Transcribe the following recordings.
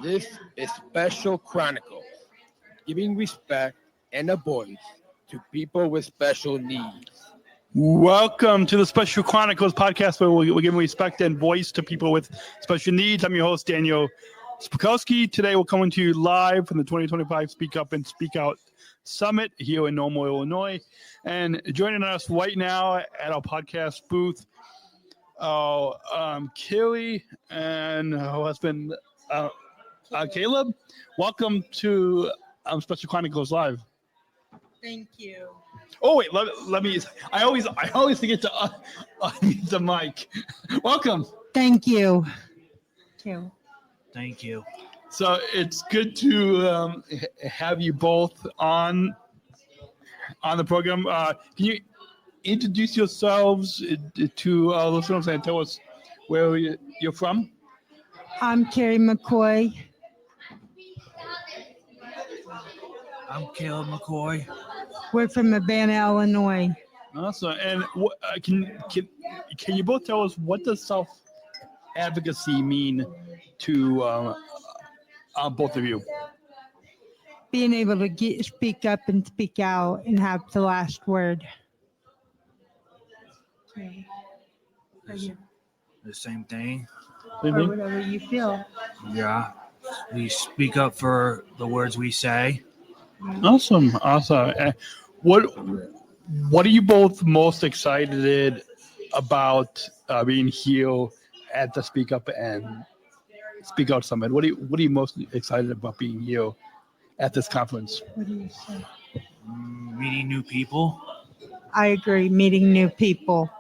This is Special Chronicles, giving respect and a voice to people with special needs. Welcome to the Special Chronicles podcast, where we're giving respect and voice to people with special needs. I'm your host, Daniel Smrokowski. Today, we're coming to you live from the 2025 Speak Up and Speak Out Summit here in Normal, Illinois. And joining us right now at our podcast booth, Carrie and her husband, Caleb. Welcome to Special Chronicles Live. Thank you. Oh wait, let me. I always forget to unmute the mic. Welcome. Thank you. Thank you. So it's good to have you both on the program. Can you introduce yourselves to our listeners and tell us where you're from? I'm Carrie McCoy. I'm Kalib McCoy. We're from Urbana, Illinois. Awesome. And can you both tell us what does self-advocacy mean to both of you? Being able to speak up and speak out and have the last word. Okay. The same thing. Or whatever you feel. Yeah. We speak up for the words we say. Awesome. What are you both most excited about being here at the Speak Up and Speak Out Summit? What are you most excited about being here at this conference? What do you say? Meeting new people. I agree. Meeting new people.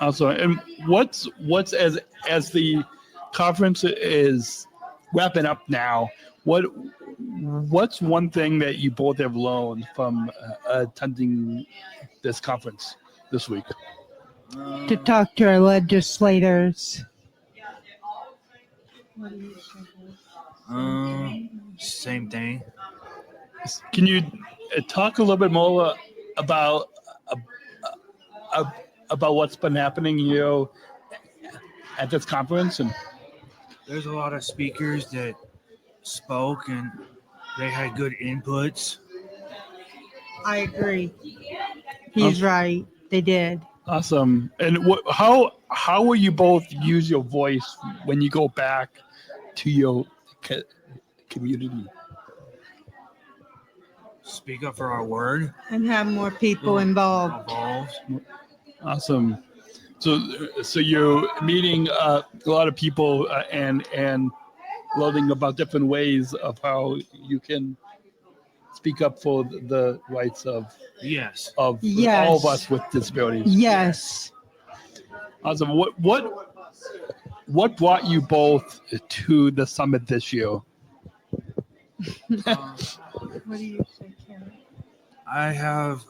Also, and what's as the conference is wrapping up now, what's one thing that you both have learned from attending this conference this week? To talk to our legislators. Same thing. Can you talk a little bit more about what's been happening here at this conference? And There's a lot of speakers that spoke and they had good inputs. I agree. He's right. They did. awesome. And how will you both use your voice when you go back to your community? Speak up for our word. And have more people involved. Awesome. So you're meeting a lot of people and learning about different ways of how you can speak up for the rights of Yes. all of us with disabilities. Yes. Awesome. What brought you both to the summit this year? What do you say, Carrie? I have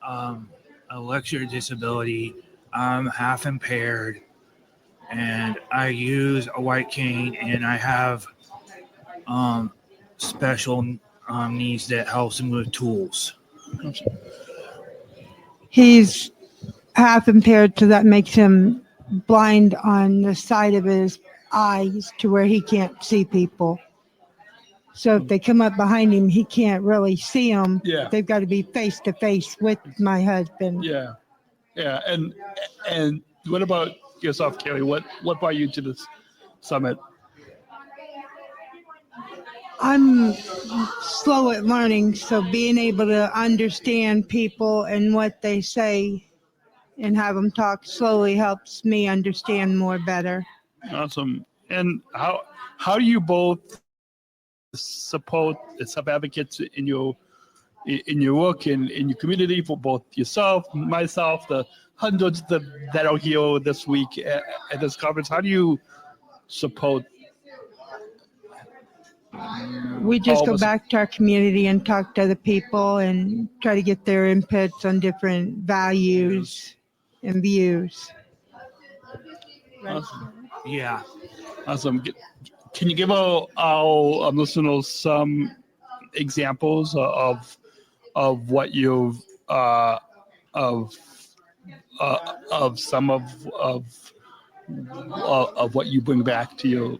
a lecture disability. I'm half impaired, and I use a white cane, and I have special needs that helps him with tools. He's half impaired, so that makes him blind on the side of his eyes to where he can't see people. So if they come up behind him, he can't really see them. Yeah. They've got to be face to face with my husband. Yeah. And what about yourself, Carrie? What brought you to this summit? I'm slow at learning, so being able to understand people and what they say and have them talk slowly helps me understand more better. Awesome. And how do you both support self-advocates in your work in your community, for both yourself, myself, the hundreds that are here this week at this conference? How do you support? We just go back to our community and talk to other people and try to get their inputs on different values and views. Awesome. Yeah. Awesome. Can you give our listeners some examples of what you've of some of what you bring back to your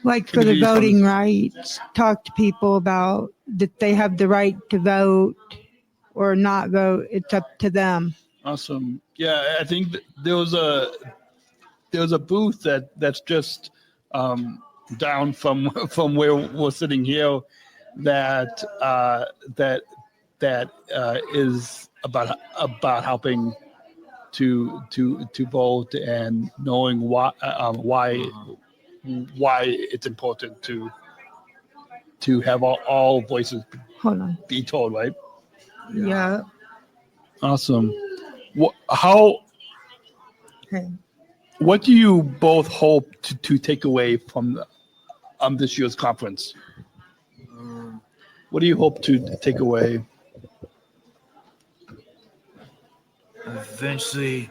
Like Can for you the be from voting this- rights, talk to people about that they have the right to vote or not vote. It's up to them. Awesome. Yeah, I think there was a booth that's just down from where we're sitting here that is about helping to vote and knowing why it's important to have all voices Hold on. be told, right? Yeah. Awesome. Okay. What do you both hope to take away from this year's conference? What do you hope to take away? Eventually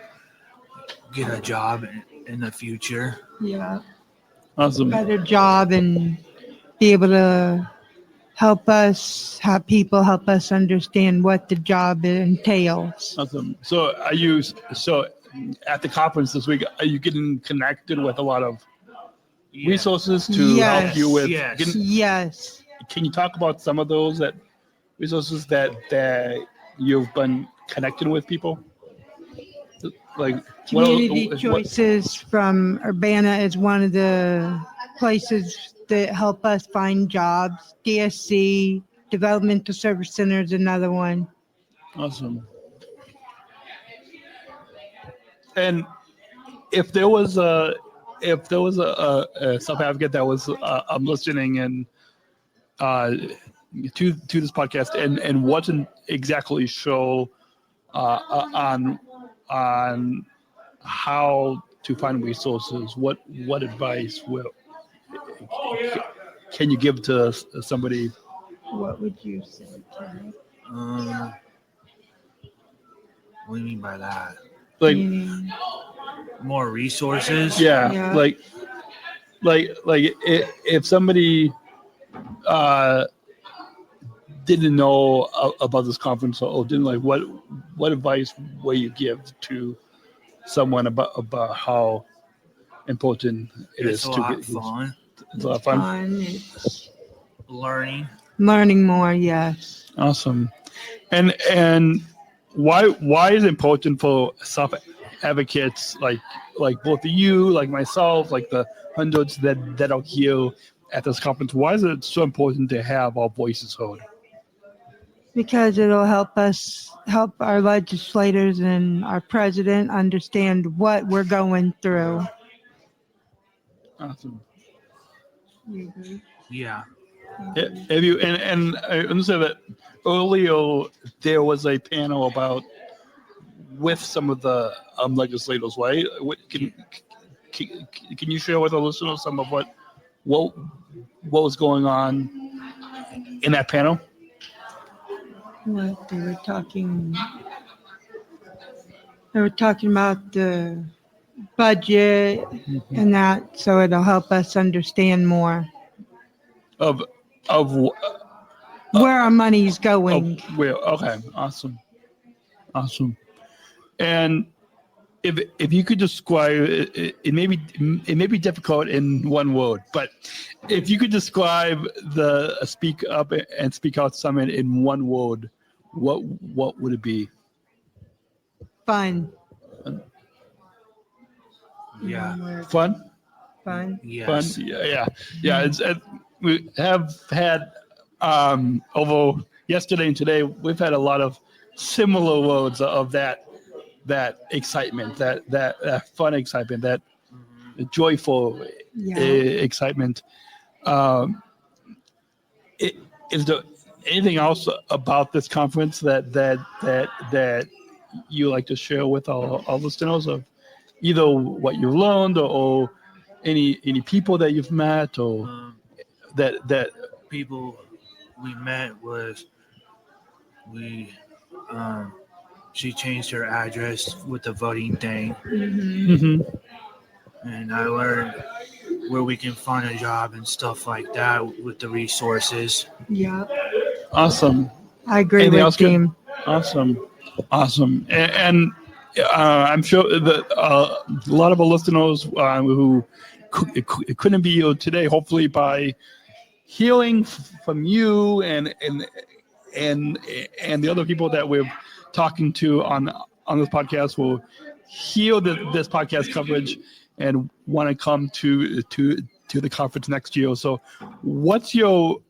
get a job in the future. Yeah. Awesome. Better job and be able to have people help us understand what the job entails. Awesome. So at the conference this week, are you getting connected with a lot of resources to help you with? Yes. Yes. Can you talk about some of those resources that you've been connecting with people? Like Community Choices from Urbana is one of the places that help us find jobs. DSC, Developmental Service Center is another one. Awesome. And if there was a self-advocate that was listening and to this podcast and wasn't exactly sure on how to find resources, what advice can you give to somebody? What would you say, Carrie? What do you mean by that? Like, Meaning, More resources? yeah. like if somebody didn't know about this conference or didn't like, what advice would you give to someone about how important it is It's a to lot get fun. It's a lot of fun. it's Learning more, yes. Awesome. And why is it important for self-advocates like both of you, like myself, like the hundreds that are here at this conference? Why is it so important to have our voices heard? Because it'll help our legislators and our president understand what we're going through. Awesome. Yeah. Have you and I understand that earlier there was a panel about with some of the legislators, right? Can you share with our listeners some of what was going on in that panel? What they were talking about the budget and that, so it'll help us understand more Of where our money's going. where? Okay, awesome. And if you could describe it may be difficult in one word, but if you could describe the Speak Up and Speak Out Summit in one word, what would it be? Fun. Yeah. Fun. Yes. Fun. Yeah. It's we have had over yesterday and today we've had a lot of similar words of that excitement, that fun excitement, that joyful excitement. Is there anything else about this conference that you like to share with our listeners of either what you've learned or any people that you've met or that people we met was she changed her address with the voting thing, and I learned where we can find a job and stuff like that with the resources. Yeah. Awesome. I agree Anything with else good? Dean. Awesome. And I'm sure that a lot of our listeners who it couldn't be you today. Hopefully, by healing from you and the other people that we're talking to on this podcast will heal this podcast coverage and want to come to the conference next year. So, what's your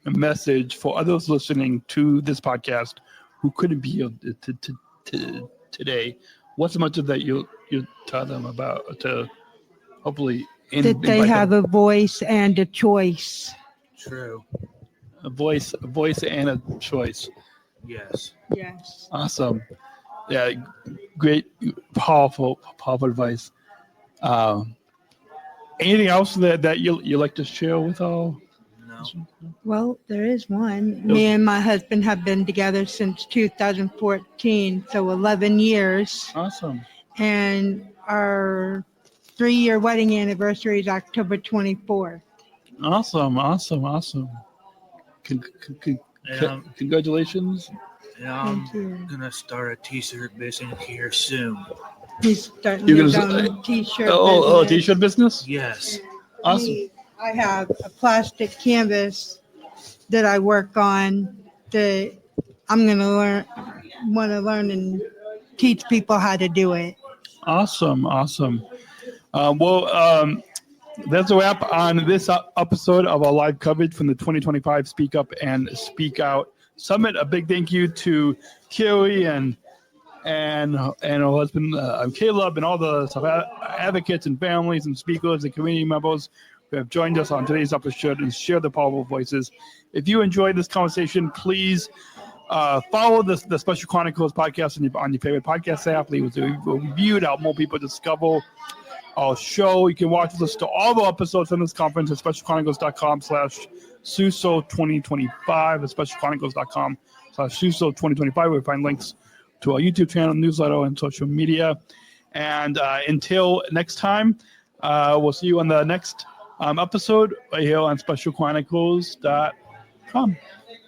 message for others listening to this podcast who couldn't be here today? What's much of that you tell them about to hopefully that they have a voice and a choice. True. a voice and a choice. Yes. Yes. Awesome. Yeah, great, powerful advice. Anything else that you like to share with all? No. Well, there is one. Me and my husband have been together since 2014, so 11 years. Awesome. And our 3-year wedding anniversary is October 24th. Awesome. Congratulations. And I'm Thank you. gonna start a t-shirt business here soon. He's starting You're his gonna own t-shirt Oh, business. t-shirt business? Yes. Awesome. I have a plastic canvas that I work on that I'm going to want to learn and teach people how to do it. Awesome. That's a wrap on this episode of our live coverage from the 2025 Speak Up and Speak Out Summit. A big thank you to Carrie and her husband Caleb and all the advocates and families and speakers and community members who have joined us on today's episode and share the powerful voices. If you enjoyed this conversation, please follow the Special Chronicles podcast on your favorite podcast app. Leave us a review to help more people discover our show. You can watch us to all the episodes from this conference at specialchronicles.com/SUSO2025, at specialchronicles.com/SUSO2025, where you find links to our YouTube channel, newsletter, and social media. And until next time, we'll see you on the next episode right here on specialchronicles.com.